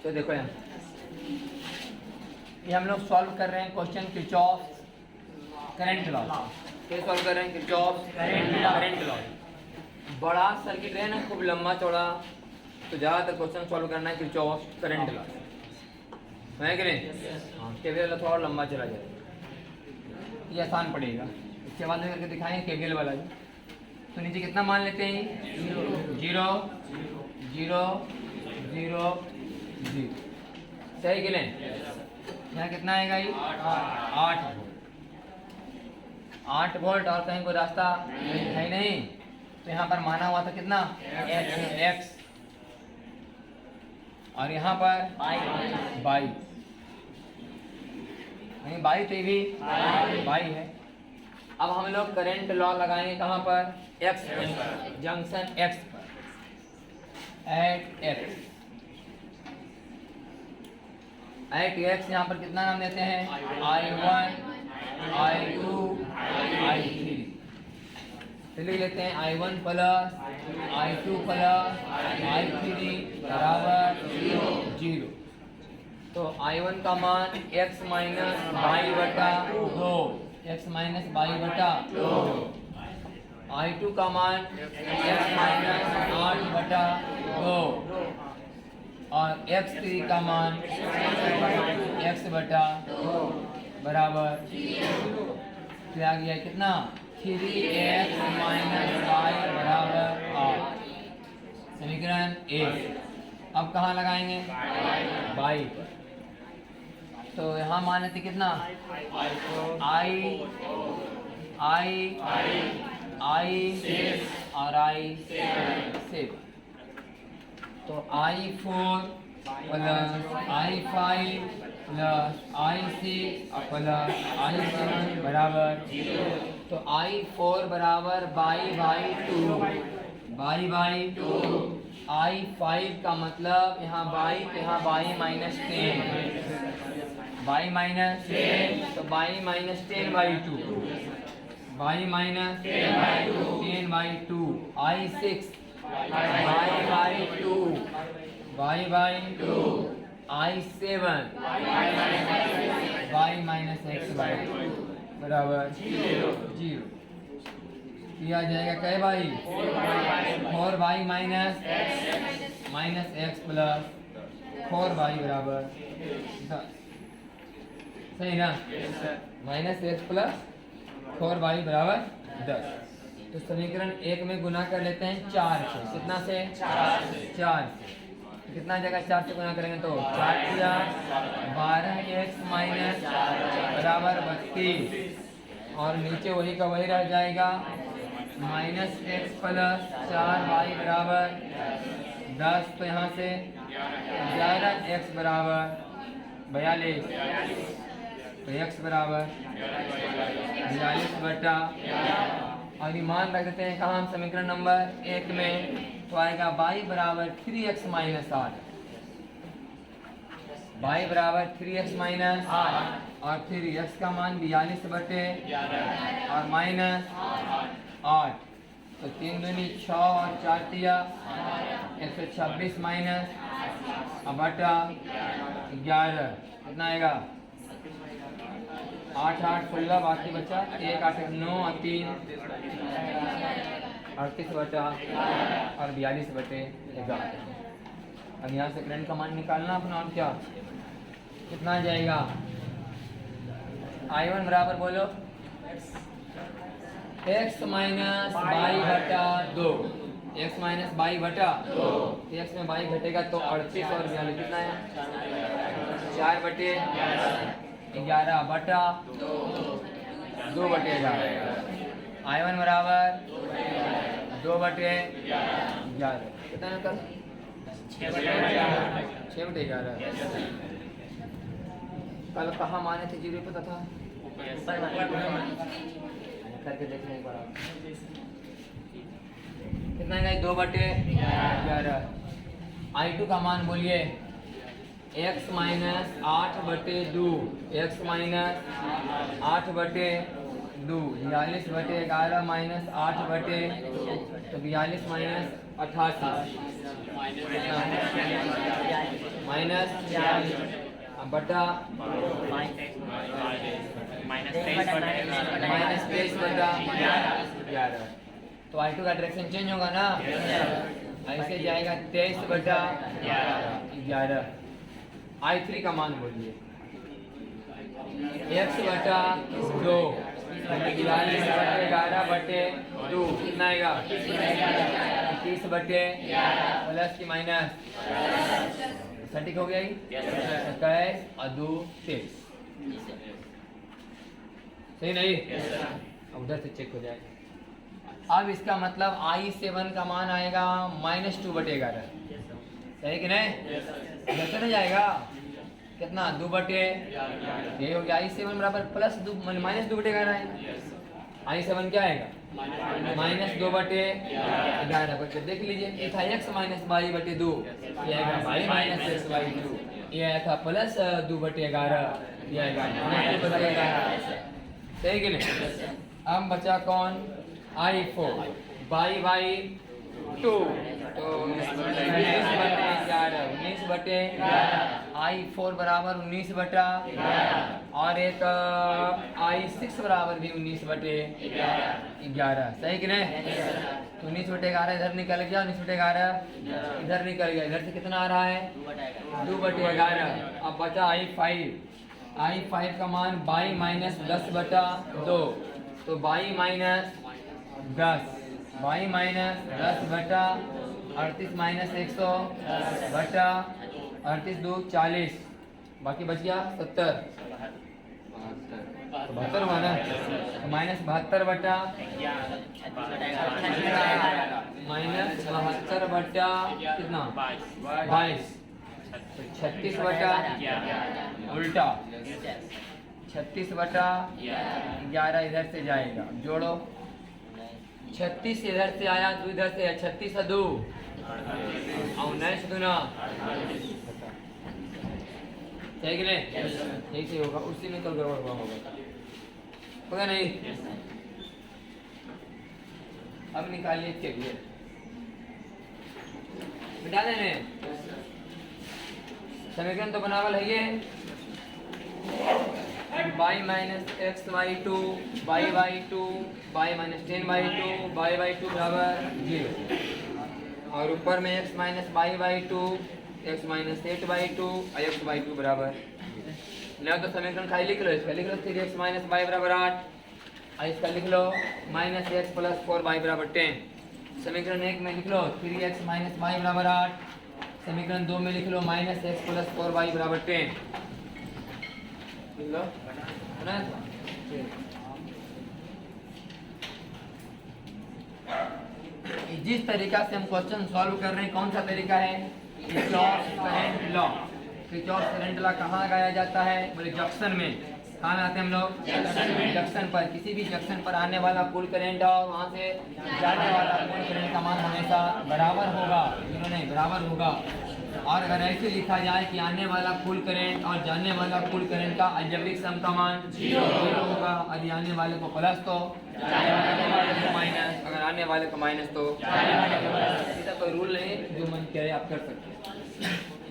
तो देखो यहाँ ये हम लोग सॉल्व कर रहे हैं क्वेश्चन किरचॉफ करंट लॉ। ये सॉल्व कर रहे हैं किरचॉफ करंट लॉ। बड़ा सर्किट है ना, खूब लंबा चौड़ा, तो ज़्यादातर क्वेश्चन सॉल्व करना है किरचॉफ करंट लॉ, है कि नहीं? हाँ, केवीएल वाला थोड़ा लंबा चला जाएगा, ये आसान पड़ेगा। इसके बाद में करके दिखाएंगे केवीएल वाला भी। तो नीचे कितना मान लेते हैं? 0 0 0 0, सही कि नहीं? यहाँ कितना आएगा? ये 8 वोल्ट और कहीं कोई रास्ता है नहीं, तो यहाँ पर माना हुआ था कितना? x, और यहाँ पर बाई, नहीं बाई तो ये भी बाई है। अब हम लोग करंट लॉ लगाएंगे कहाँ पर? x पर, जंक्शन x पर, एट x यहाँ पर कितना नाम देते हैं? I1 I2 I3, तो लिख लेते हैं I1 plus I2 plus I3 बराबर 0। तो I1 का मान x माइनस बाई बटा 2, x माइनस बाई बटा 2, I2 का मान x माइनस 8 बटा 2, और x3 का मान x बटा बराबर क्या आ गया? कितना? 3x माइनस y बराबर 8, समीकरण 1। अब कहाँ लगाएंगे? बाई पर। तो यहाँ मान लेते कितना? I और I7, तो I4 plus I5 plus I6 plus I7 बराबर, तो I4 बराबर बाई 2, I5 का मतलब यहाँ बाई, तो यहाँ बाई माइनस 10, बाई माइनस 10, तो by minus 10 by 2, by minus 10 by 2, I6 by 2, by 2, I7 by minus x by 2 बराबर 0। किया जाएगा कई by? 4 by minus x plus 4 by बराबर 10, सही ना? माइनस x प्लस 4 बाई बराबर 10। तो समीकरण 1 में गुना कर लेते हैं 4 से। कितना से? 4 से। कितना जगह 4 से गुना करेंगे? तो 4 किया 12x माइनस बराबर 32, और नीचे वही का वही रह जाएगा, माइनस x प्लस 4y बराबर 10, तो यहाँ से 11x बराबर 42, तो x बराबर 42 बटा, और ये मान रख देते हैं कहाँ? हम समीकरण नंबर 1 में, तो आएगा y बराबर 3x माइनस 8, y बराबर 3x माइनस 8, और फिर x का मान 42 बटे और माइनस 8, तो 3 दूनी 6 और 4 दिया 126 माइनस बटा 11, कितना आएगा? 8 8 16, बाकी बचा 1 8 9 और 3 38 बटा और 42 बटे 11। अब यहाँ से करंट का मान निकालना अपना, और क्या कितना आ जाएगा? I1 बराबर बोलो x माइनस बाई बटा 2, x माइनस बाई बटा 2, x में बाई घटेगा तो 38 और 42 कितना है? 4 बटे 11 बटा 2 बटे 11। I1 बराबर 2 बटे 11, कितना है कल? 6 बटे 11। कल कहाँ माने थे? 0 पता था, करके देखने पड़ा। कितना है? 2 बटे 11। I2 का मान बोलिए x माइनस 8 बटे 2, x माइनस 8 बटे 2, 42 बटे 11 माइनस 8 बटे, तो 42 माइनस 88, माइनस बटा माइनस 23 बटा 11। तो I2 का डायरेक्शन चेंज होगा ना, ऐसे जाएगा 23 बटा 11। I3 का मान बोलिए, x बटा 2 42 बटे 11 बटे 2 कितना आएगा 21 बटे प्लस की माइनस, सटीक हो गया ही 21 और 2 23, सही नहीं? अब उधर से चेक हो जाएगा। अब इसका मतलब I7 का मान आएगा -2 बटे 11, सही कि नहीं? इधर से नहीं जाएगा, कितना 2 बटे, ये हो गया I7 बराबर प्लस 2 माइनस 2 बटे 11 है। I7 क्या आएगा -2 बटे 11 बटे, देख लीजिए ये था x माइनस y बटे 2, ये आएगा y माइनस x by 2, ये आया था प्लस 2 बटे 11, ये आएगा -2 बटे 11, सही कि नहीं? अब बचा कौन I4 y 2, तो 19 बटे I4 बराबर 19 बटा, और एक I6 बराबर भी 19 बटे 11, सही कि नहीं? तो 19 बटे 11 इधर निकल गया, 19 बटे 11 इधर निकल गया, इधर से कितना आ रहा है 2 बटे 11। अब बचा I5 का मान 22 माइनस 10 बटा 2, तो 22 माइनस 10 बटा 38 माइनस 100 बटा 38 2 40, बाकी बच गया 70, 72 हुआ ना, माइनस 72 बटा कितना 22, 36 बटा उल्टा 36 बटा 11 इधर से जाएगा, जोड़ो 36 इधर से आया, 2 इधर से, 36 है 2 और 9 से 2 ना, सही कि नहीं? यही से होगा, उसी में कल गड़बड़ हुआ होगा नहीं? अब निकालिए, चलिए मिटा देने, समीकरण तो बनावल है ये y minus X Y 2 y minus 10 y 2 बराबर 0, और ऊपर में x minus y 2 x minus 8 y 2 और x y 2 बराबर नहीं, तो समीकरण खाली लिख लो, इसका लिख लो 3x माइनस y बराबर 8, और इसका लिख लो माइनस x प्लस 4y बराबर 10। समीकरण 1 में लिख लो 3x माइनस y बराबर 8, समीकरण 2 में लिख लो माइनस x प्लस 4y बराबर 10, लिख लो ना। जिस तरीका से हम क्वेश्चन सॉल्व कर रहे हैं, कौन सा तरीका है? Kirchhoff current law. Kirchhoff current law कहाँ लगाया जाता है? बोले जंक्शन में। कहाँ आते हैं हम लोग? जंक्शन पर। किसी भी जंक्शन पर आने वाला कुल करंट और वहाँ से जाने वाला कुल करंट का मान हमेशा बराबर होगा, नहीं बराबर होगा। और अगर ऐसे लिखा जाए कि आने वाला कुल करंट और जाने वाला कुल करंट का अलजेब्रिक सम का मान 0 होगा, यदि आने वाले को प्लस तो जाने वाले को माइनस, अगर आने वाले को माइनस तो ऐसा कोई रूल नहीं, जो मन करे आप कर सकते हैं।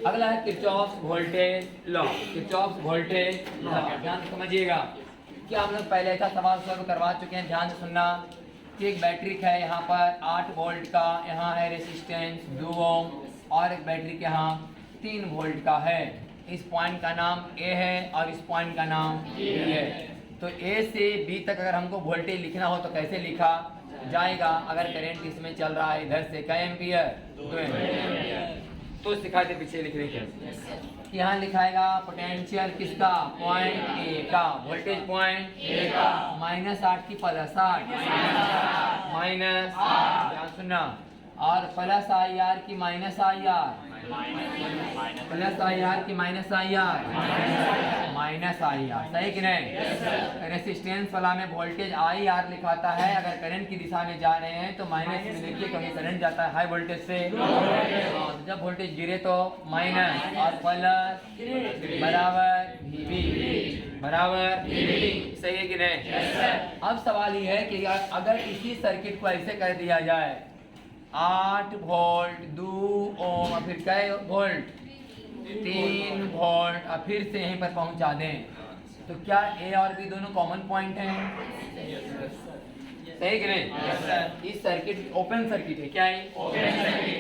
अगला है Kirchhoff's voltage law. Kirchhoff's voltage law ध्यान से समझिएगा कि हम लोग पहले ऐसा सवाल सॉल्व करवा चुके हैं, ध्यान से सुनना कि एक बैटरी है यहाँ पर 8 वोल्ट का, यहाँ है रेसिस्टेंस 2 ओम, और एक बैटरी के यहाँ 3 वोल्ट का है। इस पॉइंट का नाम A है और इस पॉइंट का नाम B है। तो A से B तक अगर हमको वोल्टेज लिखना हो तो कैसे लिखा जाएगा? अगर करंट इसमें चल रहा है इधर से क्या एम्पियर? 2 एम्पियर। तो सिखाते पीछे लिखने के यहाँ लिखाएगा पोटेंशियल किसका? पॉइंट A का, वोल्टेज पॉइंट A का, -8 की प्लस 8 माइनस, ध्यान सुनना, और प्लस IR की माइनस IR, प्लस IR की माइनस IR, माइनस IR, सही कि नहीं? रेसिस्टेंस वाला में वोल्टेज IR लिखाता है, अगर करंट की दिशा में जा रहे हैं तो माइनस में लिखिए क्योंकि करंट जाता है हाई वोल्टेज से, जब वोल्टेज गिरे तो माइनस, और प्लस बराबर VB बराबर सही है कि नहीं? अब सवाल ये है कि अगर इसी सर्किट को ऐसे कर दिया जाए 8 वोल्ट 2 ओम और फिर क्या वोल्ट 3 वोल्ट और फिर से यहीं पर पहुंचा दें, तो क्या ए और बी दोनों कॉमन पॉइंट हैं? सही कि नहीं? इस सर्किट ओपन सर्किट है, क्या है?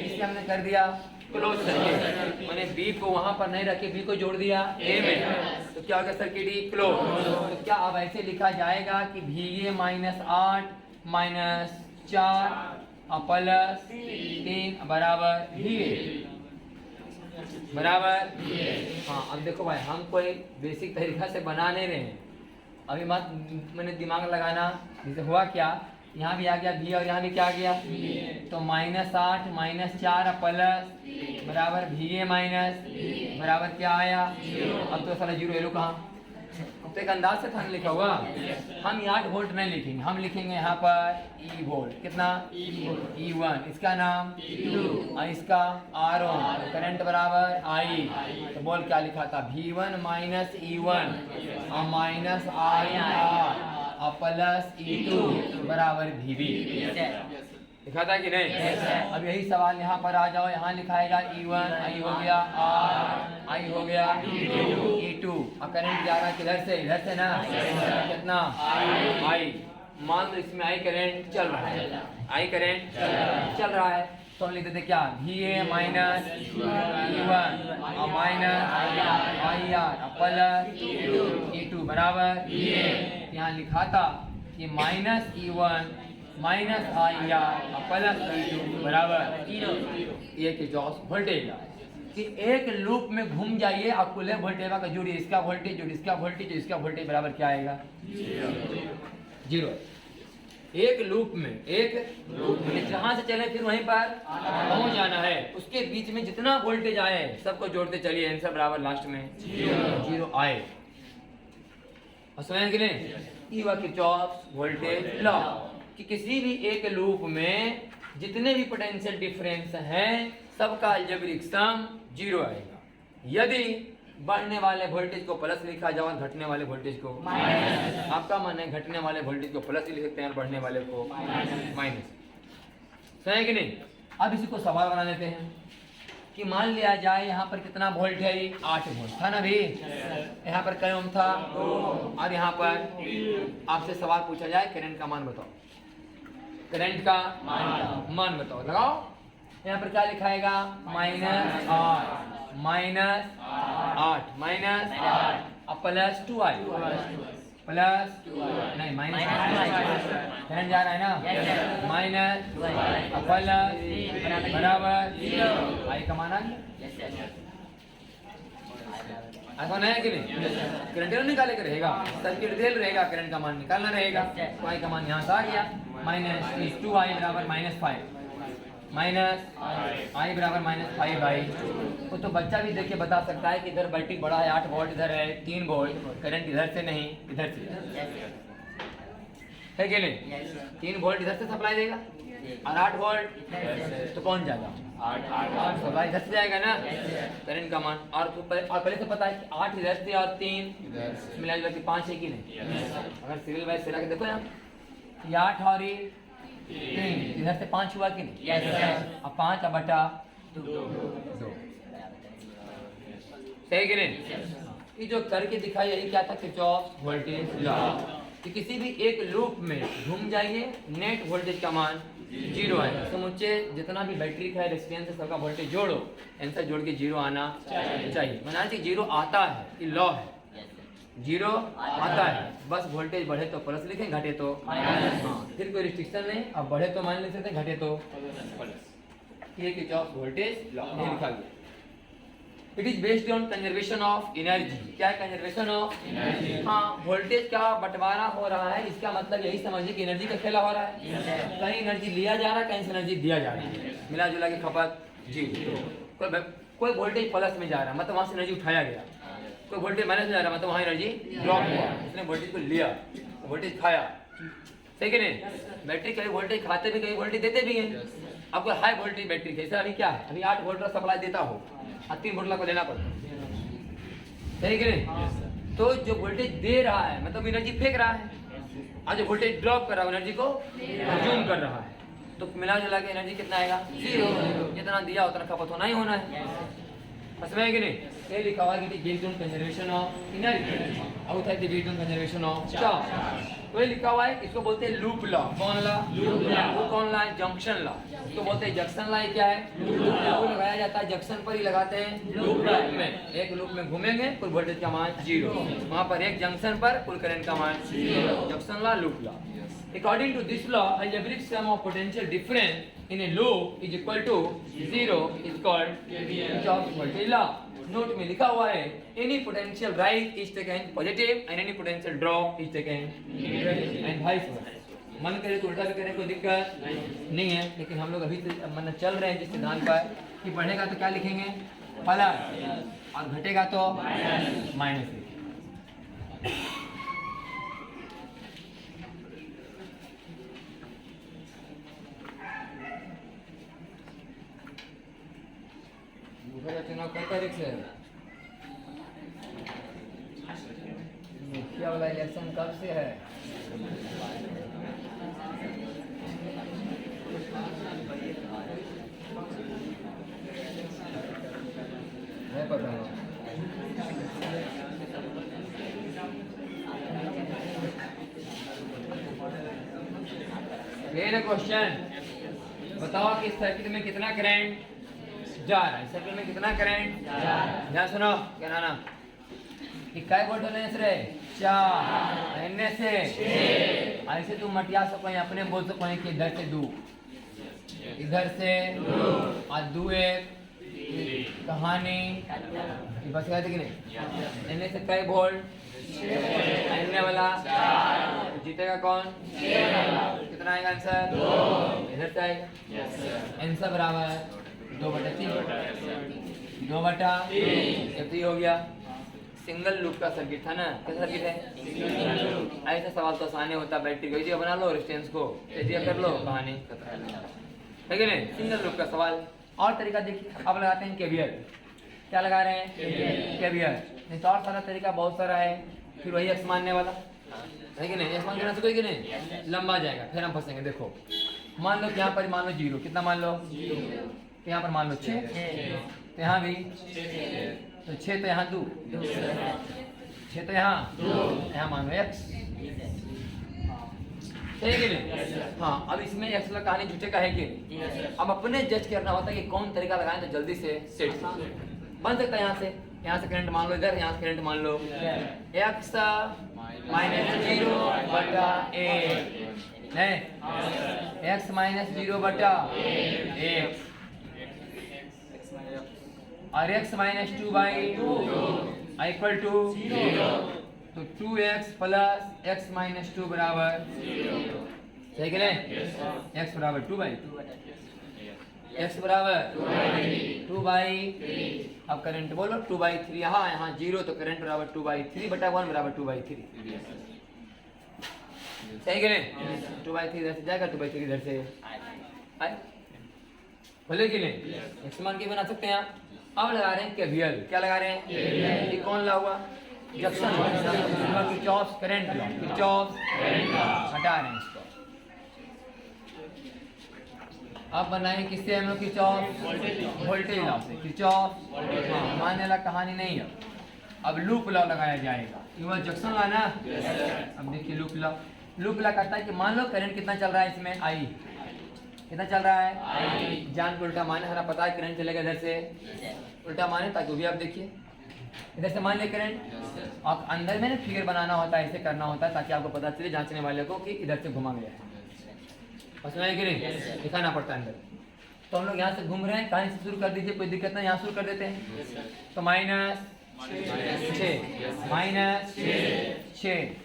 इसे हमने कर दिया क्लोज सर्किट, मैंने बी को वहां पर नहीं रखे, बी को जोड़ दिया ए में, तो क्या होगा? सर्किट ई क्लोज। तो क्या अब ऐसे लिखा जाएगा कि VA -8 -4 प्लस 3 बराबर VA बराबर। हाँ, अब देखो भाई, हम कोई बेसिक तरीका से बना नहीं रहे हैं, अभी मत मैंने दिमाग लगाना। जैसे हुआ क्या, यहाँ भी आ गया भी और यहाँ भी क्या आ गया, तो -8 -4 प्लस बराबर VA माइनस बराबर क्या आया? अब तो सारा जीरो एलो कहाँ, तो एक अंदाज से था लिखा हुआ। हम 8 वोल्ट नहीं लिखेंगे, हम लिखेंगे यहाँ पर E वोल्ट, कितना? E1, इसका नाम और इसका R1, करंट बराबर I। तो बोल क्या लिखा था? V1 माइनस E1 और माइनस IR और प्लस E2 बराबर VB। लिखा था कि नहीं? अब यही सवाल यहाँ पर आ जाओ, यहाँ लिखाएगा E1, I हो गया R, I हो गया E2 और करंट जा रहा है किधर से? इधर से ना, कितना? I। मान लो इसमें I करंट चल रहा है, I करंट चल रहा है, तो हम लिख देते क्या? VA माइनस E1 और माइनस IR प्लस E2 बराबर। यहाँ लिखा था कि -E1 minus IR plus E2 बराबर ये किरचॉफ वोल्टेज कि एक लूप में घूम जाइए और कुल वोल्टेज का जोड़िए, इसका वोल्टेज जोड़ इसका वोल्टेज जो इसका वोल्टेज बराबर क्या आएगा? 0। एक लूप में जहां से चले फिर वहीं पर पहुंच जाना है, उसके बीच में जितना वोल्टेज आए सबको जोड़ते चलिए, आंसर बराबर लास्ट में 0 आए। और समझ कि नहीं? ये हुआ किरचॉफ वोल्टेज लॉ कि किसी भी एक लूप में जितने भी पोटेंशियल डिफरेंस हैं सबका अलजेब्रिक सम 0 आएगा। यदि बढ़ने वाले वोल्टेज को प्लस लिखा जाए और घटने वाले वोल्टेज को माइनस, आपका मन है घटने वाले वोल्टेज को प्लस लिख सकते हैं और बढ़ने वाले को माइनस। सही है कि नहीं? अब इसी को सवाल बना देते हैं कि मान लिया जाए यहाँ पर कितना वोल्ट है? 8 वोल्ट था ना भी, यहाँ पर क्या ओम था और यहाँ पर आपसे सवाल पूछा जाए करंट का मान बताओ, करंट का मान बताओ, लगाओ। यहाँ पर क्या लिखाएगा? -8 माइनस प्लस 2i प्लस नहीं माइनस करंट जा रहा है ना, माइनस प्लस बराबर आई का मान आ गया। ऐसा नहीं है कि नहीं? करंट निकाले का रहेगा, सर्किट देल रहेगा, करंट का मान निकालना रहेगा, तो आई का मान यहाँ से आ गया -2i बराबर -5 माइनस आई बराबर -5i। वो तो बच्चा भी देख के बता सकता है कि इधर बैटरी बड़ा है 8 वोल्ट, इधर है 3 वोल्ट, करंट इधर से नहीं इधर से है कि नहीं? 3 वोल्ट इधर से सप्लाई देगा और 8 वोल्ट तो कौन जाएगा? 8 सप्लाई इधर से जाएगा ना, करंट का मान। और पहले से पता है कि 8 इधर से और 3 मिला जुला के 5 है कि नहीं? अगर सीरियल वाइज चला के देखो ना, 8 और 3 इधर से 5 हुआ कि नहीं? अब 5 बटा 2 सही कि नहीं? ये जो करके दिखाई यही क्या था? किरचॉफ वोल्टेज लॉ कि किसी भी एक लूप में घूम जाइए, नेट वोल्टेज का मान 0 आएगा। समुच्चय जितना भी बैटरी का रेजिस्टेंस है सबका वोल्टेज जोड़ो, आंसर जोड़ के 0 आना चाहिए। माना कि 0 आता है, ये लॉ है, 0 आता है, बस वोल्टेज बढ़े तो प्लस लिखें, घटे तो फिर कोई रिस्ट्रिक्शन नहीं। अब बढ़े तो माइनस लिख सकते हैं, घटे तो ये किरचॉफ वोल्टेज लॉ लिखा गया। It is based on conservation of energy. क्या है कंजर्वेशन ऑफ एनर्जी? हाँ, वोल्टेज का बंटवारा हो रहा है, इसका मतलब यही समझिए कि एनर्जी का खेला हो रहा है। कहीं एनर्जी लिया जा रहा है, कहीं से एनर्जी दिया जा रहा है, मिला जुला के खपत 0। कोई वोल्टेज प्लस में जा रहा है मतलब वहां से एनर्जी उठाया गया, कोई वोल्टेज माइनस में जा रहा है मतलब वहां एनर्जी ड्रॉप हुआ, उसने वोल्टेज को लिया, वोल्टेज खाया। सही कि नहीं? बैटरी कभी वोल्टेज खाते भी, कभी वोल्टेज देते भी हैं। आपको हाई वोल्टेज बैटरी जैसे अभी क्या है, अभी 8 वोल्ट का सप्लाई देता हो और 3 वोल्ट को लेना पड़ता है, सही कि नहीं? तो जो वोल्टेज दे रहा है मतलब एनर्जी फेंक रहा है, और जो वोल्टेज ड्रॉप कर रहा है एनर्जी को कंज्यूम कर रहा है, तो मिला जुला के एनर्जी कितना आएगा? 0। जितना दिया उतना खपत होना ही होना है। समझ में कि नहीं? ये लिखा हुआ है कि get on conservation of energy outside the get on conservation of charge. तो ये लिखा हुआ है, इसको बोलते हैं लूप लॉ। कौन लॉ? Loop law. वो कौन लॉ है? Junction law. इसको बोलते हैं जंक्शन लॉ। क्या है? Loop law. वो लगाया जाता है जंक्शन पर ही लगाते हैं लूप में। एक लूप में घूमेंगे, कुल वोल्टेज का मान 0, वहां पर एक जंक्शन पर कुल करंट का मान 0। Junction law, loop law. According to this law, algebraic sum of potential difference in a loop is equal to 0 is called Kirchhoff's voltage law. Note में लिखा हुआ है, any potential rise is taken positive and any potential drop is taken negative and vice versa. मन करे तो उल्टा भी करें, कोई दिक्कत नहीं है, लेकिन हम लोग अभी मन चल रहे हैं जिस सिद्धांत पर कि बढ़ेगा तो क्या लिखेंगे? प्लस, और घटेगा तो माइनस। चुनाव कई तारीख से है? मुखिया वाला इलेक्शन कब से है? नहीं पता है। क्वेश्चन बताओ कि सर्किट में कितना करंट जा रहा है? सर्किट में कितना करंट जा रहा है? ध्यान सुनो, क्या नाना कि काय वोल्ट होने से 4 एने से 6। ऐसे तुम मटिया सको, अपने बोल सको कि इधर से 2, इधर से और 2 एक कहानी बस कहते कि नहीं? एने से कई वोल्ट, एने वाला जीतेगा कौन? कितना आएगा आंसर? 2। इधर से आएगा आंसर बराबर 2/3। 2/3 हो गया। सिंगल लूप का सर्किट था ना? क्या सर्किट है? ऐसा सवाल तो आसानी होता, बैटरी को एरिया बना लो, रेजिस्टेंस को एरिया कर लो, कहानी खत्म है कि नहीं? सिंगल लूप का सवाल। और तरीका देखिए, अब लगाते हैं केवीएल। क्या लगा रहे हैं? केवीएल। नहीं तो और सारा तरीका बहुत सारा है, फिर वही एक्स मानने वाला है कि नहीं? एक्स मान देना कोई कि नहीं, लंबा जाएगा, फिर हम फंसेंगे। देखो मान लो यहाँ पर मान लो 0, कितना मान लो? तो यहाँ पर मान लो 6, तो यहाँ भी तो 6, तो यहाँ 2, 6 तो यहाँ मान लो x, सही कि नहीं? हाँ, अब इसमें x वाला कहानी झूठे का है कि नहीं? अब अपने जज करना होता है कि कौन तरीका लगाएं तो जल्दी से सेट बन सकता है। यहाँ से करंट मान लो, इधर यहाँ से करंट मान लो, x -0/8 x -0/8 और x -2/2 इक्वल टू 0, तो 2x + x -2 बराबर 0, सही कि नहीं? x बराबर 2/2, x बराबर 2/3। अब करंट बोलो 2/3, यहाँ 0, तो करंट बराबर 2/3/1 बराबर 2/3, सही कि नहीं? 2/3 इधर से जाएगा, 2/3 इधर से आए, बोले कि नहीं? x मान के बना सकते हैं आप। अब लगा रहे हैं केवीएल। क्या लगा रहे हैं? ये कौन ला हुआ? Junction law, Kirchhoff's current law, Kirchhoff's current law. हटा रहे हैं इसको। अब बनाए किससे हम लोग? किरचॉफ्स वोल्टेज लॉ से। किरचॉफ्स मानने वाला कहानी नहीं है। अब लूप लॉ लगाया जाएगा। ये वो जंक्शन लॉ ना? अब देखिए लूप लॉ। लूप लॉ कहता है कि मान लो करंट कितना चल रहा है इसमें? I कितना चल रहा है? जान को उल्टा माने, हमें पता है करंट चलेगा इधर से, उल्टा माने ताकि वो भी आप देखिए इधर से मान ले करंट। आप अंदर में ना फिगर बनाना होता है, ऐसे करना होता है ताकि आपको पता चले जांचने वाले को कि इधर से घुमा गया है। समझ में कि नहीं? दिखाना पड़ता है अंदर। तो हम लोग यहाँ से घूम रहे हैं, कहीं से शुरू कर दीजिए, कोई दिक्कत नहीं, यहाँ शुरू कर देते हैं। तो -6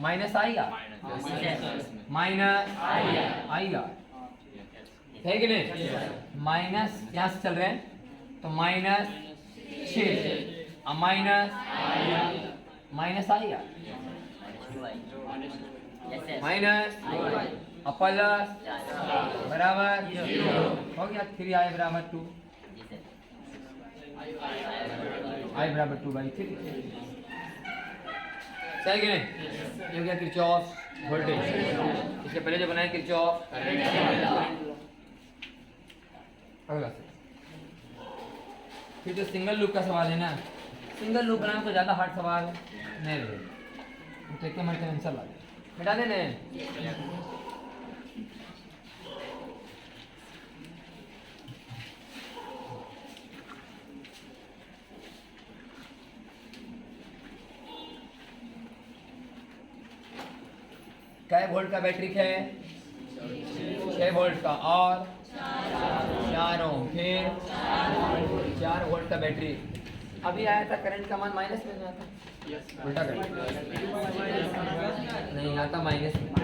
माइनस आएगा, माइनस आएगा, है कि नहीं? माइनस यहाँ से चल रहे हैं तो -6 माइनस आएगा, माइनस प्लस बराबर हो गया। 3 i बराबर 2, i बराबर 2/3, सही कि नहीं? ये हो गया किरचॉफ वोल्टेज। इसके पहले जो बनाए किरचॉफ अगला फिर तो सिंगल लूप का सवाल है ना, सिंगल लूप बनाना तो ज़्यादा हार्ड सवाल नहीं रहे, तो एक मिनट में आंसर ला मिटा देने। कै वोल्ट का बैटरी है? 6 वोल्ट का, और 4 ओम, फिर 4 वोल्ट का बैटरी। अभी आया था करंट का मान माइनस में आता, उल्टा करंट नहीं आता, माइनस में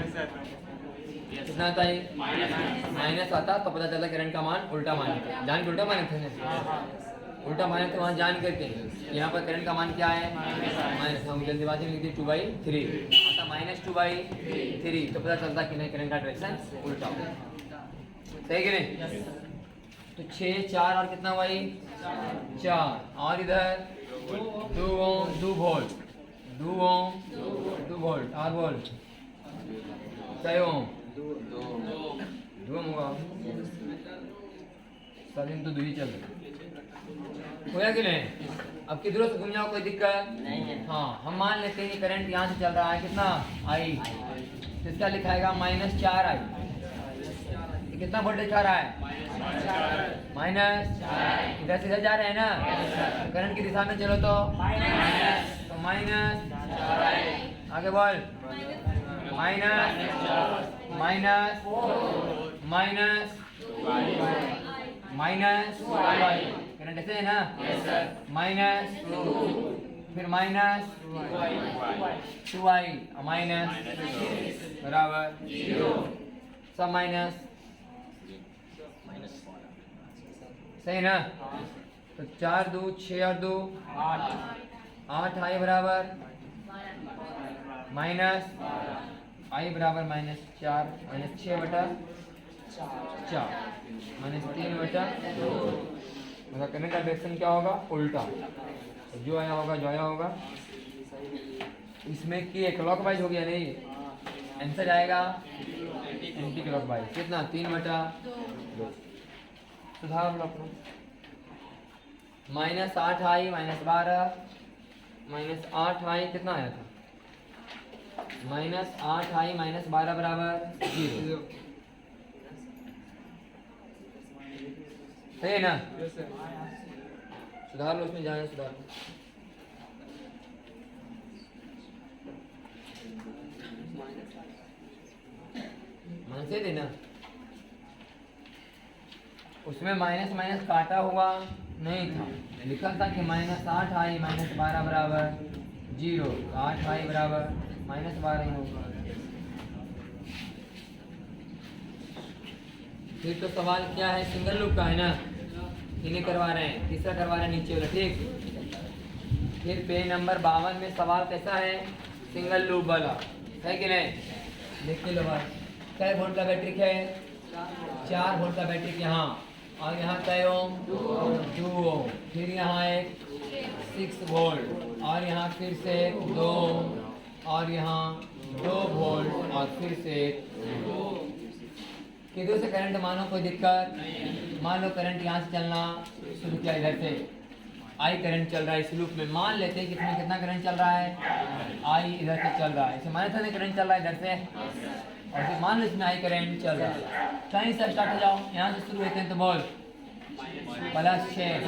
कितना आता है? माइनस आता, तो पता चलता करंट का मान उल्टा मान जान के उल्टा माने थे ना, उल्टा माने थे वहाँ जान करके। यहाँ पर करंट का मान क्या है? माइनस। हम जल्दीबाजी में लिखते 2/3 आता, -2/3, तो पता चलता कि नहीं करंट का डायरेक्शन उल्टा हो, सही कि नहीं? तो 6 4 और कितना भाई? 4, और इधर 2 ओम 2 वोल्ट, 2 ओम 2 वोल्ट, और वोल्ट कै ओम? 2 ओम होगा, सारे तो 2 ही चल रहे होया कि नहीं? अब किधरों से घूम जाओ कोई दिक्कत नहीं है। हाँ, हम मान लेते हैं कि करंट यहाँ से चल रहा है, कितना आई, तो इसका लिखाएगा -4I। कितना वोल्टेज आ रहा है? माइनस, इधर से इधर जा रहे हैं ना, करंट की दिशा में चलो तो माइनस, आगे बोल, minus minus minus minus, current ऐसे है ना, माइनस, फिर माइनस 2I माइनस बराबर 0, सब माइनस, सही ना? तो 4 2 6 और 2 8I बराबर माइनस, I बराबर -4 -6/4 -3/2। मतलब करने का डायरेक्शन क्या होगा? उल्टा, जो आया होगा। इसमें कि क्लॉकवाइज हो गया, नहीं आंसर आएगा एंटी क्लॉकवाइज। कितना? 3/2। सुधार लो अपना, -8I -12 -8I कितना आया था? -8I -12 बराबर 0, सही है ना? सुधार लो, उसमें जाना सुधार लो। मान से देना, उसमें माइनस माइनस काटा हुआ नहीं था, लिखा था कि -8I -12 बराबर 0, 8I बराबर -12 ही होगा। फिर तो सवाल क्या है? सिंगल लूप का है ना, इन्हें करवा रहे हैं, तीसरा करवा रहे हैं नीचे वाला, ठीक। फिर पेज नंबर 52 में सवाल कैसा है? सिंगल लूप वाला है कि नहीं? देख लो भाई, कै वोल्ट का बैटरी है? 4 वोल्ट का बैटरी यहाँ, और यहाँ कै ओम? 2 ओम, फिर यहाँ एक 6 वोल्ट, और यहाँ फिर से 2 ओम, और यहाँ 2 वोल्ट, और फिर से 2। किधर से करंट मानो, कोई दिक्कत? मान लो करंट यहाँ से चलना शुरू किया, इधर से आई करंट चल रहा है इस लूप में। मान लेते हैं कि इसमें कितना करंट चल रहा है? आई इधर से चल रहा है, इसे माने था ना करंट चल रहा है इधर से, और फिर मान लो इसमें आई करंट चल रहा है। कहीं से स्टार्ट हो जाओ, यहाँ से शुरू होते हैं, तो बोल +6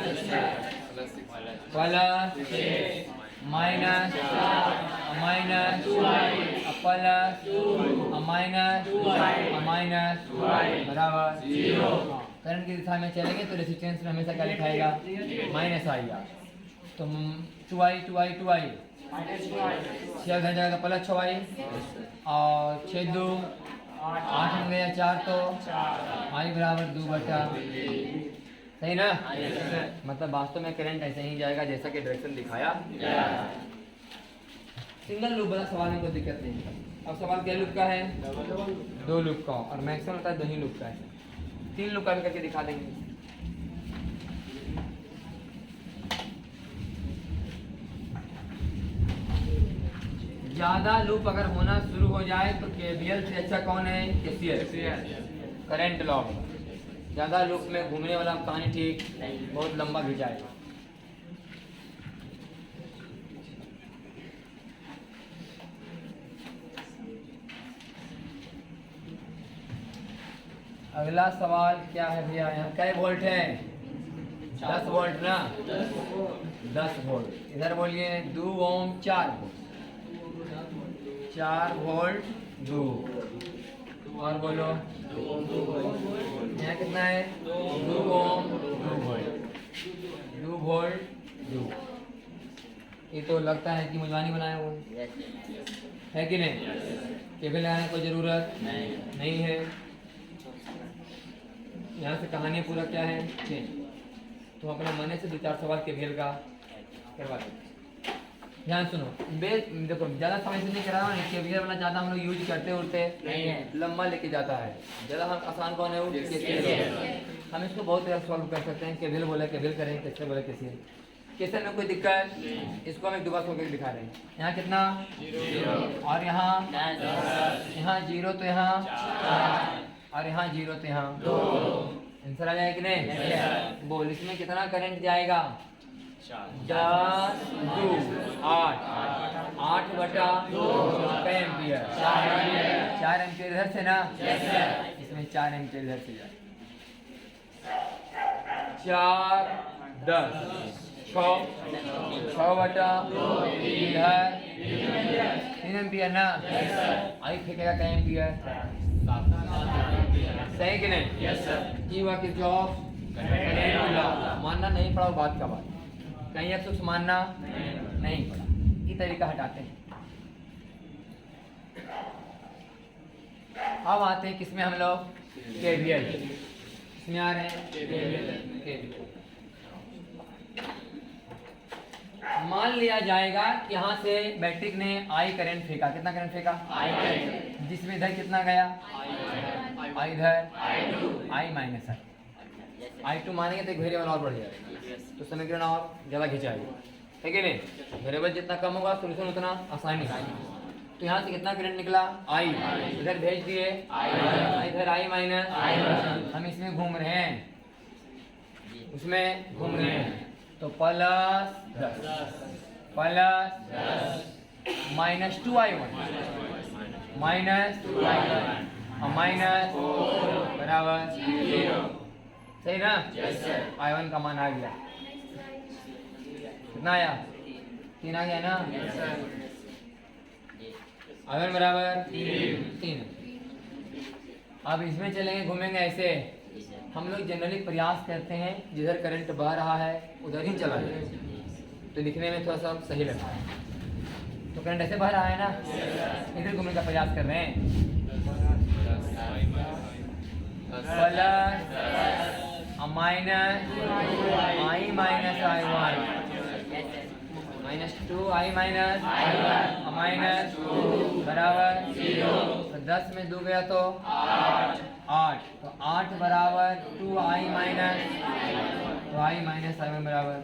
माइनस माइनस प्लस माइनस बराबर 0। करंट की दिशा में चलेंगे तो रेजिस्टेंस में हमेशा क्या लिखाएगा? माइनस आएगा। तो 2I 6 घर जाएगा प्लस 6I, और 6 2 8 हो गया 4, तो I बराबर 2/, सही ना? मतलब वास्तव में करंट ऐसे ही जाएगा जैसा कि डायरेक्शन दिखाया। सिंगल लूप वाला सवाल में कोई दिक्कत नहीं। अब सवाल क्या लूप का है? 2 लूप का, और मैक्सिमम होता है 2 ही लूप का है। 3 लूप का भी करके दिखा देंगे। ज्यादा लूप अगर होना शुरू हो जाए तो केवीएल से अच्छा कौन है? KCL, current law. ज्यादा लूप में घूमने वाला कहानी ठीक बहुत लंबा खिंचाएगा। अगला सवाल क्या है भैया, यहाँ कै वोल्ट है? 10 वोल्ट ना, 10 वोल्ट। इधर बोलिए 2 ओम 4 वोल्ट, 4 वोल्ट 2। और बोलो यहाँ कितना है? 2 ओम 2 वोल्ट, 2 वोल्ट 2। ये तो लगता है कि मुलवानी बनाया वो है कि नहीं? केबल लगाने की कोई ज़रूरत नहीं है। यहाँ से कहानी पूरा क्या है चेंज। तो अपना मने से 2-4 सवाल केबीएल का करवा दो। ध्यान सुनो, देखो ज़्यादा समय से नहीं करा रहा हूँ। केबीएल वाला ज़्यादा हम लोग यूज करते उड़ते नहीं है, लंबा लेके जाता है। ज़्यादा हम आसान कौन है? वो केसीएल। हम इसको बहुत तरह सॉल्व कर सकते हैं। केबीएल बोले केबीएल करें, कैसे बोले केसीएल। केसीएल में कोई दिक्कत, इसको हम एक दोबारा सोच के दिखा रहे हैं। यहाँ कितना? 0 और यहाँ 0 तो यहाँ, और यहाँ 0 तो यहाँ 2। आंसर आ जाएगा कि नहीं? बोल इसमें कितना करंट जाएगा? 10 2 8, 8/2 एम्पियर, 4 एम्पियर इधर से ना, इसमें 4 एम्पियर इधर से जाए। 4 10 6/2 इधर 3 एम्पियर ना। आई फेंकेगा क्या एम्पियर? सही कि नहीं? ये हुआ कि जॉब मानना नहीं पड़ा, बात का बात। कहीं अब कुछ मानना नहीं पड़ा, ये तरीका हटाते हैं। अब आते हैं किसमें हम लोग? केवीएल। इसमें आ रहे हैं केवीएल। मान लिया जाएगा कि यहाँ से बैटरी ने आई करंट फेंका। कितना करंट फेंका? I current. जिसमें इधर कितना गया? आई इधर आई माइनस आई। I2 मानेंगे तो एक वेरिएबल और बढ़ जाएगा, तो समीकरण और ज़्यादा खिंचाएगा, है कि नहीं? वेरिएबल जितना कम होगा सोल्यूशन उतना आसानी है। तो यहाँ से कितना करंट निकला? आई। इधर भेज दिए इधर आई माइनस। हम इसमें घूम रहे हैं, उसमें घूम रहे हैं, तो plus 10 minus 2i1 minus minus बराबर 0। सही ना? i1 का मान आ गया। कितना आया? 3 आ गया ना? i1 बराबर 3। अब इसमें चलेंगे, घूमेंगे ऐसे। हम लोग जनरली प्रयास करते हैं जिधर करंट बह रहा है उधर ही चला जाए, तो लिखने में थोड़ा सा सही लगता है। तो करंट ऐसे बह रहा है ना, इधर घूमने का प्रयास कर रहे हैं। प्लस माइनस आई माइनस i1 माइनस 2 आई माइनस बराबर 0। तो 10 में 2 गया तो 8, तो 8 बराबर 2i माइनस, तो i माइनस i1 बराबर,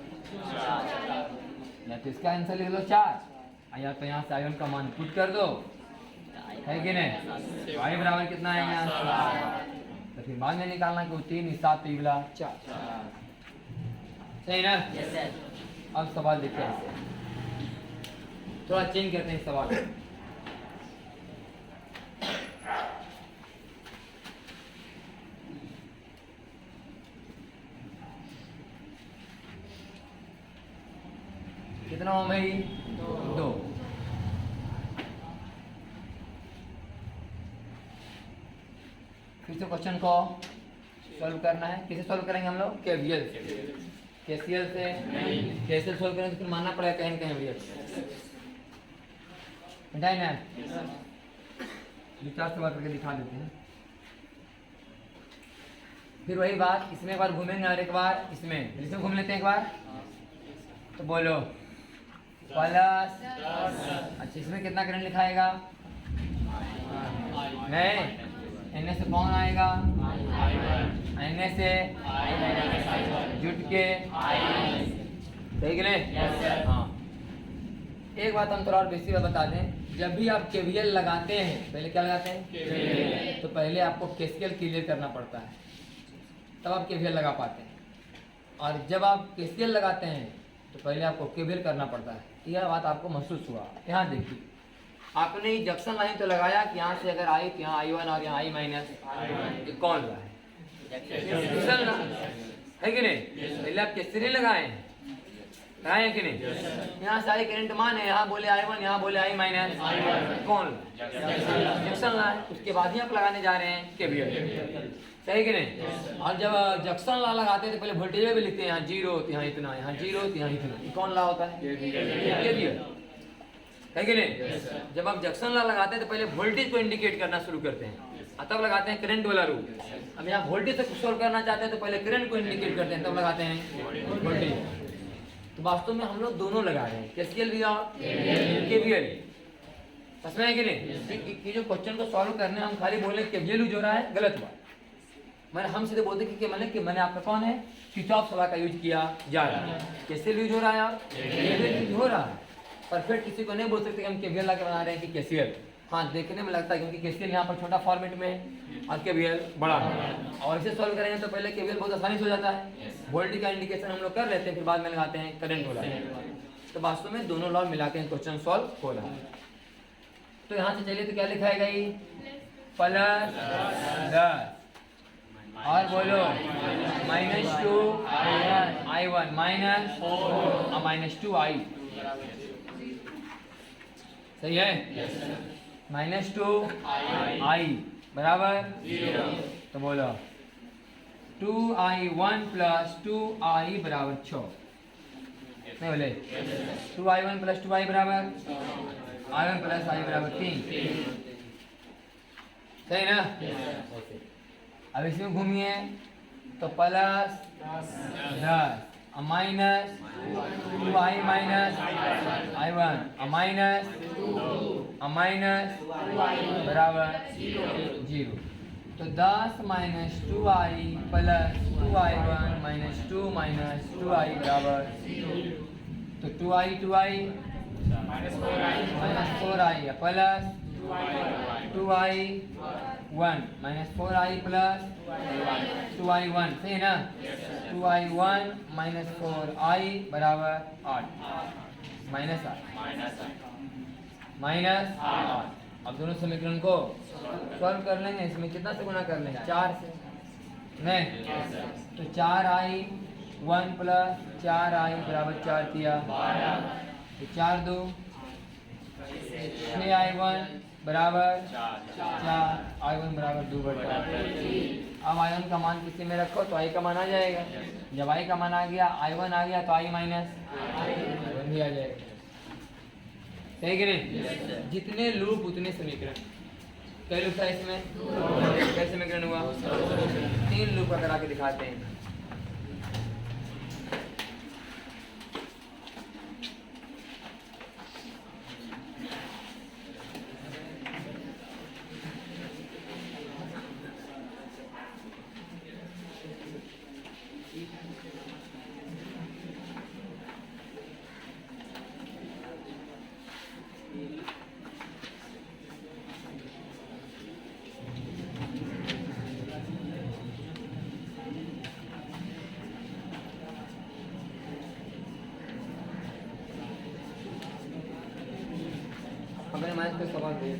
या तो इसका आंसर लिख लो 4, या तो यहाँ से i1 का मान पुट कर दो, है कि नहीं? i बराबर कितना है यहाँ? तो फिर बाद में निकालना कि 3 7 4। सही ना? अब सवाल देखते हैं, थोड़ा चेंज करते हैं सवाल। कितना हो भाई? 2। फिर से क्वेश्चन को सॉल्व करना है। किसे सॉल्व करेंगे हम लोग? केवीएल से। केसीएल से केसीएल सॉल्व करेंगे तो फिर मानना पड़ेगा कहीं कहीं भैया, मिटाई ना। विचार से बात करके दिखा देते हैं। फिर वही बात, इसमें एक बार घूमेंगे और एक बार इसमें घूम लेते हैं एक बार। तो बोलो प्लस, अच्छा इसमें कितना करंट लिखाएगा? नहीं, एन से कौन आएगा? एन से जुट के, सही कि नहीं? हाँ, एक बात हम थोड़ा और बेसिक बता दें। जब भी आप केवीएल लगाते हैं, पहले क्या लगाते हैं? तो पहले आपको केसीएल क्लियर करना पड़ता है, तब आप केवीएल लगा पाते हैं। और जब आप केसीएल लगाते हैं तो पहले आपको केवीएल करना पड़ता है। यह बात आपको महसूस हुआ। यहाँ देखिए, आपने जंक्शन लाइन तो लगाया कि यहाँ से अगर आई तो यहाँ i1 और यहाँ i माइनस, कौन रहा है? जंक्शन ला है कि नहीं? पहले आप केसीएल लगाए है कि नहीं? यहाँ सारे करंट मान है, यहाँ बोले I1, यहाँ बोले I माइनस, कौन जंक्शन ला है। उसके बाद ही आप लगाने जा रहे हैं केवीएल, सही कि नहीं? और जब जंक्शन ला लगाते हैं तो पहले वोल्टेज भी लिखते हैं, यहाँ 0 तो यहाँ इतना, यहाँ 0 तो यहाँ इतना। कौन ला होता है? केवीएल, है कि नहीं? जब आप जंक्शन ला लगाते हैं तो पहले वोल्टेज को इंडिकेट करना शुरू करते हैं, तब लगाते हैं करंट वाला रूल। अब यहाँ वोल्टेज से सोल्व करना चाहते हैं तो पहले करंट को इंडिकेट करते हैं, तब लगाते हैं वोल्टेज। तो वास्तव में हम लोग दोनों लगा रहे हैं, केसीएल भी और केवीएल, समझ में है कि नहीं? कि जो क्वेश्चन को सॉल्व करने हम खाली बोले केवीएल यूज हो रहा है, गलत बात। मैंने हम सीधे बोलते कि मैंने आपका कौन है किरचॉफ लॉ का यूज किया जा रहा है, केसीएल यूज हो रहा है और केवीएल यूज हो रहा है। पर फिर किसी को नहीं बोल सकते कि हम केवीएल ला के बना रहे हैं कि केसीएल। हाँ, देखने में लगता है क्योंकि केसीएल यहाँ पर छोटा फॉर्मेट में है और केवीएल बड़ा है, और इसे सॉल्व करेंगे तो पहले केवीएल बहुत आसानी से हो जाता है। वोल्टेज का इंडिकेशन हम लोग कर लेते हैं, फिर बाद में लगाते हैं करंट वाला। तो वास्तव में दोनों लॉ मिला के क्वेश्चन सॉल्व हो रहा है। तो यहाँ से चलिए तो क्या लिखा है ये प्लस 10 और बोलो -2 I1 माइनस -2I, सही है? -2I बराबर 0। तो बोलो 2I1 प्लस 2I बराबर 6, नहीं बोले? 2I1 प्लस 2I बराबर I1 प्लस I बराबर 3, सही ना? अब इसमें घूमिए तो plus 10 minus 2I minus I1 minus बराबर 0। तो 10 minus 2I plus 2I1 minus 2 minus 2I बराबर 0। तो 2I minus 4I plus 2I1 minus 4I plus 2I1, सही है ना? 2I1 माइनस 4I बराबर 8, माइनस 8। अब दोनों समीकरण को सॉल्व कर लेंगे। इसमें कितना से गुना कर लेंगे? 4 से, नहीं? तो 4I1 प्लस 4I बराबर 4 किया, तो 4 2 6I1 बराबर 4, I1 बराबर 2/4। अब I1 का मान किसी में रखो तो I का मान आ जाएगा। जब I का मान आ गया, I1 आ गया तो I माइनस I1 भी आ जाएगा, सही कि नहीं? जितने लूप उतने समीकरण। कई लूप था इसमें? कैसे समीकरण हुआ? 3 लूप का करा के दिखाते हैं। अपने मैथ पे सवाल दे।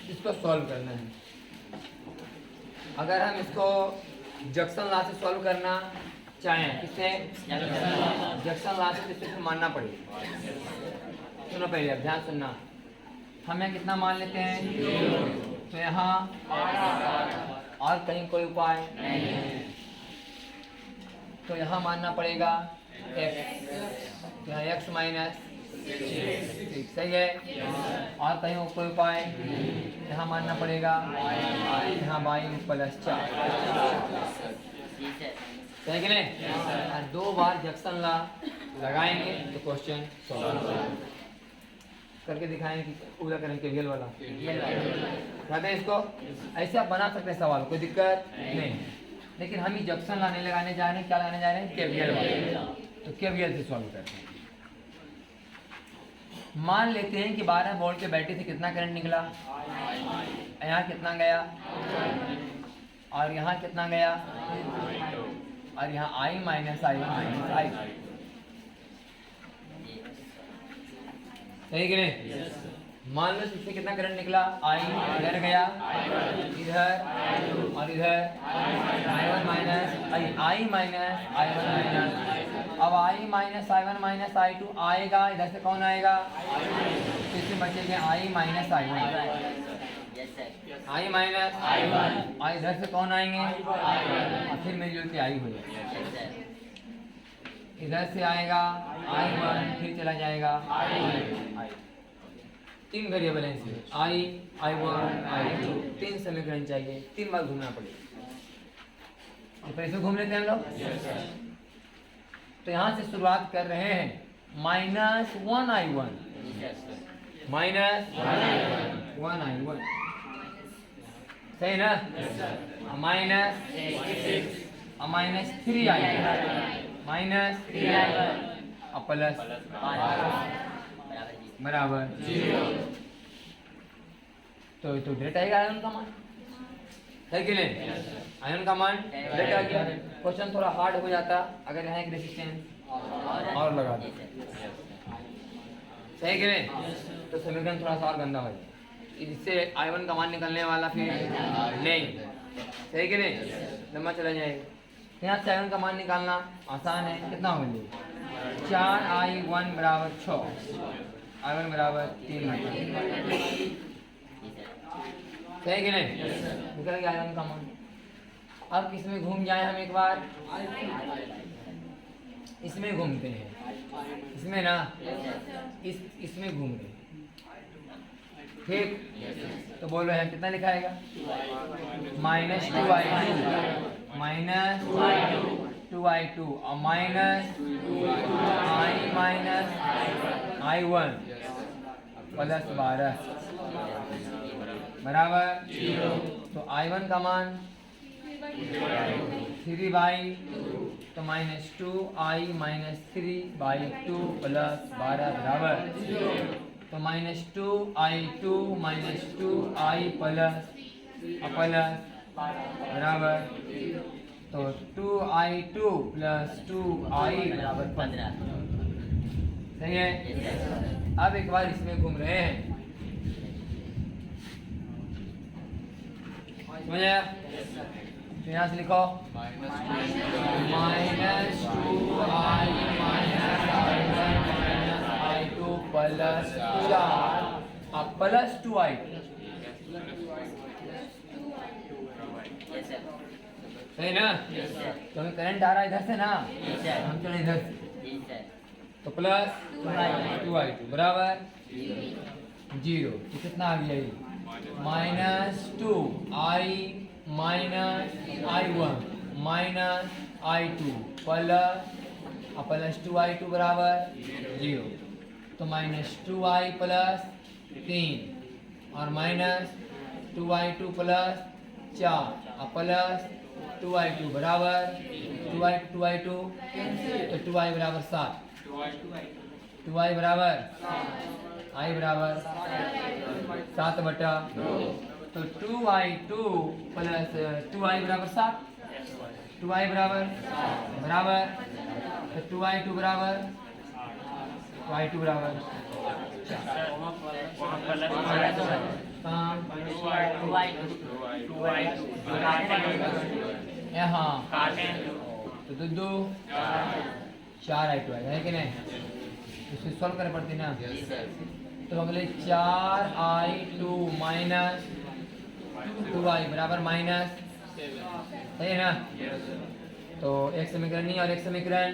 इसको सॉल्व करना है। अगर हम इसको जंक्शन लॉ से सॉल्व करना चाहें, किससे? जंक्शन लॉ से सिर्फ मानना पड़ेगा। सुनो पहले, अब ध्यान सुनना। हम यहाँ कितना मान लेते हैं? तो यहाँ और कहीं कोई उपाय नहीं, तो यहाँ मानना पड़ेगा x, तो यहाँ x माइनस, ठीक, सही है? और कहीं कोई उपाय? यहाँ मानना पड़ेगा यहाँ y प्लस 4, सही कि नहीं? और 2 बार जंक्शन ला लगाएंगे तो क्वेश्चन सॉल्व करके दिखाएंगे कि पूरा करेंगे केवीएल वाला। कहते हैं इसको ऐसे आप बना सकते हैं सवाल, कोई दिक्कत नहीं। लेकिन हम ही जंक्शन लाने लगाने जा रहे हैं, क्या लाने जा रहे हैं? केवीएल वाला। तो केवीएल से सॉल्व करते हैं। मान लेते हैं कि 12 वोल्ट के बैटरी से कितना करंट निकला, यहाँ कितना गया और यहाँ कितना गया, और यहाँ I minus I1 minus I। सही कि नहीं? मान लो इससे कितना करंट निकला, I इधर गया, इधर और इधर, I1 minus I minus I1 minus. अब I minus I1 minus I2 आएगा, इधर से कौन आएगा? इससे बचेगा I minus I1, I minus I इधर से कौन आएंगे? और फिर मिलजुल के I हो जाएगा। इधर से आएगा I1, फिर चला जाएगा I। 3 वेरिएबल हैं इसमें, I1 I2, 3 समीकरण चाहिए, 3 बार घूमना पड़ेगा। तो ऐसे घूम लेते हैं हम लोग। तो यहाँ से शुरुआत कर रहे हैं -1 I1, -1 I1, सही ना? -3 I1, -3 I1 प्लस बराबर 0। तो डायरेक्ट आएगा आयन का मान, है कि नहीं? आयन का मान डायरेक्ट आ गया। क्वेश्चन थोड़ा हार्ड हो जाता अगर यहाँ एक रेजिस्टेंस और लगा दे, सही कि नहीं? तो समीकरण थोड़ा सा और गंदा हो जाए, इससे I1 का मान निकलने वाला फिर नहीं, सही कि नहीं? लंबा चला जाएगा। यहाँ से I1 का मान निकालना आसान है, कितना हो गया? 4I1 बराबर 6, I1 बराबर 3 सही कि नहीं? निकल गया I1 का मान। अब किसमें घूम जाए हम एक बार? इसमें घूमते हैं, इसमें ना, इसमें घूम रहे, ठीक? तो बोल रहे हैं कितना लिखाएगा? -2I2 -2I2 और -I माइनस I1 प्लस 12 बराबर। तो I1 का मान 3/2, तो -2I माइनस 3/2 प्लस 12 बराबर। तो -2I2 -2I प्लस बराबर, तो 2I2 प्लस 2I बराबर 15, सही है? अब एक बार इसमें घूम रहे हैं, समझ आया? तो यहाँ से लिखो -2I minus I2 plus 4 plus 2I2, सही ना? तो हमें करंट आ रहा है इधर से ना, हम चले इधर से, तो प्लस 2I2 बराबर 0। तो कितना आ गया ये? -2I minus I1 minus I2 plus 2I2 बराबर 0। तो -2I प्लस 3 और -2I2 प्लस 4 प्लस 2I2 बराबर 2I2 तो 2I बराबर 7, 2I बराबर I बराबर 7/2, तो 2I2 प्लस 2I बराबर 7, 2I बराबर तो 2I2 बराबर 4 यहाँ तो 2 4I2 है कि नहीं? इसको सॉल्व करना पड़ती ना। तो अगले 4I2 माइनस 2I बराबर माइनस, सही है ना? तो एक समीकरण नहीं और एक समीकरण,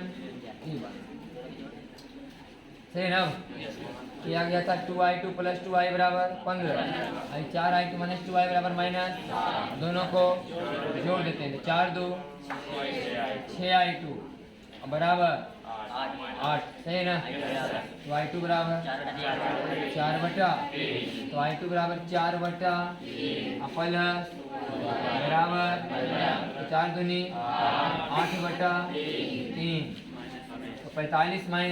सही है ना? ये आ गया था 2i2 प्लस 2i बराबर 15, 4i2 माइनस 2i बराबर माइनस, दोनों को जोड़ देते हैं, 4 2 6i2 बराबर 8, सही है ना। तो i2 बराबर 4 बटा, तो i2 बराबर 4 बटा प्लस बराबर 4 दूनी 8 बटा 3, तो 45 माइनस